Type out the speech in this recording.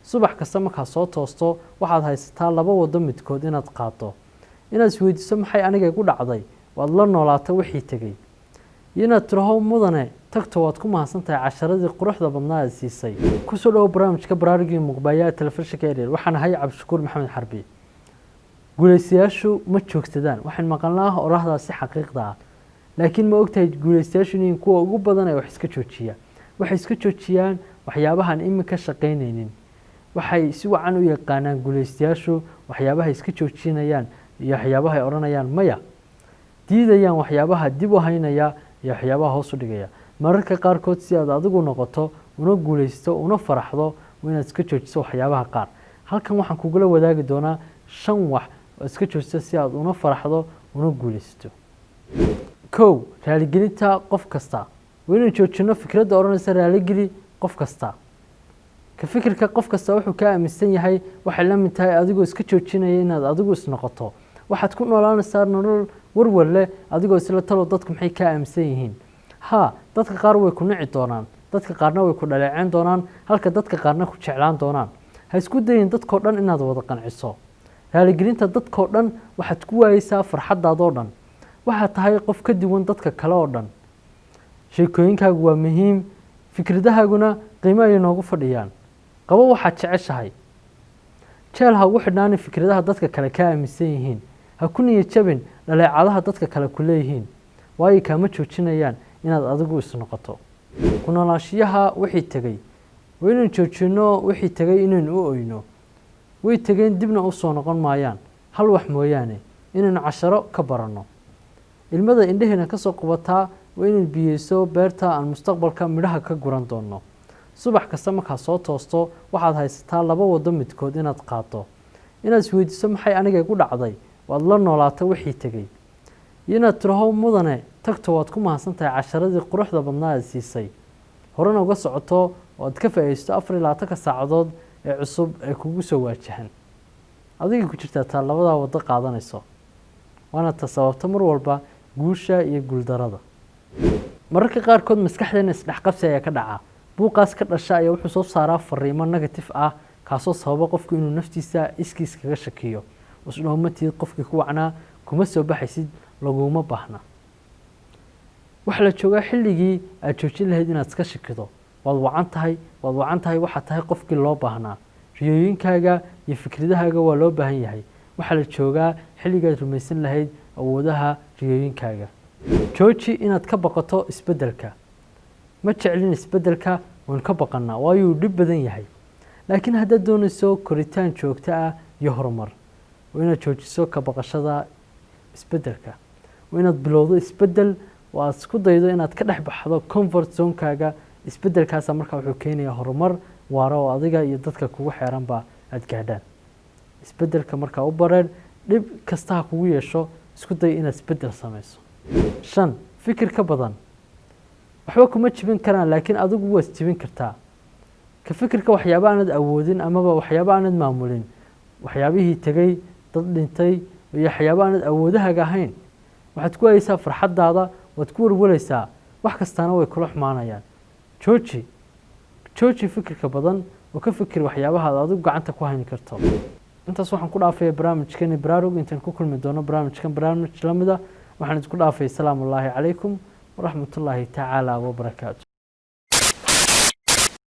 subax kasta markaad soo toosto waxaad haysataa laba wado midkood inaad qaato. inaad isweydiiso maxay aniga igu dhacday waad la noolaato wixii tegey, iyo inaad tiraho mudane tagto waad ku mahadsantahay casharadii quruxda badnaa aad siisay. kusoo dhawo barnaamijka baraarugii muqbayaha telefishinka Eryel. waxaan ahay Cabdishakuur Maxamed Xarbi. guuleystayaashu ma joogsadaan, waxaan maqalnaa oraahdaasi xaqiiqda ah, laakiin ma ogtahay guuleystayaashu inay kuwa ugu badan ay wax iska joojiya waxay iska joojiyaan waxyaabahan iminka shaqaynaynin. waxay si wacan u yaqaanaan guuleystayaashu waxyaabaha iska joojinayaan iyo waxyaabaha ay oranayaan maya, diidayaan waxyaabaha dib u haynaya iyo waxyaabaha hoos u dhigaya. mararka qaarkood si aad adigu noqoto una guuleysto una faraxdo inaad iska joojiso waxyaabaha qaar. halkan waxaan kugula wadaagi doonaa 5 wax oo iska joojisa si aad una faraxdo una guuleysto. 1. raaligelinta qof kasta. waynu joojino fikradda oranaysa raaligeli qof kasta. ka fikirka qof kasta wuxuu ka aaminsan yahay waxay la mid tahay adigoo iska joojinaya inaad adigu is noqoto. waxaad ku noolaanaysaa nolol warwar leh adigoo isla talo dadku maxay ka aaminsan yihiin. dadka qaar way ku nici doonaan, dadka qaarna way ku dhaleeceen doonaan, halka dadka qaarna ku jeclaan doonaan. ha isku dayin dadkoo dhan inaad wada qanciso. raaligelinta dadkoo dhan waxaad ku waayeysaa farxaddaadoo dhan. waxaad tahay qof ka duwan dadka kale oo dhan. sheekooyinkaagu waa muhiim, fikradahaaguna qiimo ayay noogu fadhiyaan. qabo waxaad jeceshahay. jeel ha ugu xidhnaanin fikradaha dadka kale ka aaminsan yihiin. ha ku niyad jabin dhaleecadaha dadka kale ku leeyihiin, waayo kaama joojinayaan inaad adigu is noqoto. ku noolaanshiyaha wixii tegey. waynaynu joojino wixii tegey inaynu u oyno. way tegeen dibna u soo noqon maayaan, hal wax mooyaane inaynu casharo ka baranno. ilmada indhaheena ka soo qubataa waa inaynu biyeyso beerta aan mustaqbalka midhaha ka guran doonno. subax kasta markaad soo toosto waxaad haysataa laba wado midkood inaad qaato. inaad isweydiiso maxay aniga igu dhacday waad la noolaato wixii tegey, iyo inaad tiraho mudane tagto waad ku mahadsantahay casharadii quruxda badnaa aad siisay. horena uga socoto oo aad ka faa'iidaysto 24 saacadood ee cusub ee kugu soo waajahan. adiga ku jirtaa taa labadaa wado qaadanayso, waana ta sababta mar walba guusha iyo guuldarada. mararka qaarkood maskaxdeena isdhexqabsi ayaa ka dhaca. buuqaas ka dhasha ayaa wuxuu soo saaraa fariimo negative ah, kaasoo sababa qofku inuu naftiisa iskiis kaga shakiyo. isdhoomatid qofkii ku wacnaa kuma soo baxaysid, laguma baahna. waxa la joogaa xilligii aad joojin lahayd inaad iska shakido. waad wacan tahay waxaad tahay qofkii loo baahnaa. riyooyinkaaga iyo fikradahaaga waa loo baahan yahay. waxaa la joogaa xilligaad rumaysan lahayd awoodaha riyooyinkaaga. jooji inaad ka baqato isbeddelka. ma jeclin isbeddelka, waan ka baqanaa waayo uu dhib badan yahay. laakiin haddaad doonayso koritaan joogto ah iyo horumar, waa inaad joojiso ka baqashada isbeddelka. waa inaad bilowdo isbeddel oo aad isku daydo inaad ka dhex baxdo comfort zonekaaga. isbeddelkaasa markaa wuxuu keenayaa horumar waara oo adiga iyo dadka kugu xeeranba aad gaadhaan. isbeddelka markaa u bareer, dhib kasta ha kugu yeesho, isku day inaad isbeddel samayso. 5. fikir ka badan. waxba kuma jibin karaan, laakiin adigu waad jibin kartaa. ka fikirka waxyaaba aanad awoodin amaba waxyaaba aanad maamulin. waxyaabihii tegey, dad dhintay iyo waxyaaba aanad awoodahaaga ahayn. waxaad ku waayeysaa farxaddaada, waad ku warwalaysaa, wax kastaana way kula xumaanayaan. jooji fikirka badan oo ka fikir waxyaabaha aad adigu gacanta ku hayni karto. intaas waxaan ku dhaafaya barnaamijkeeni baraarug. intaan ku kulmi doono barnaamij lamida waxaan idinku dhaafay. asalaamu allaahi calaykum waraxmatullaahi tacaala wabarakaatu.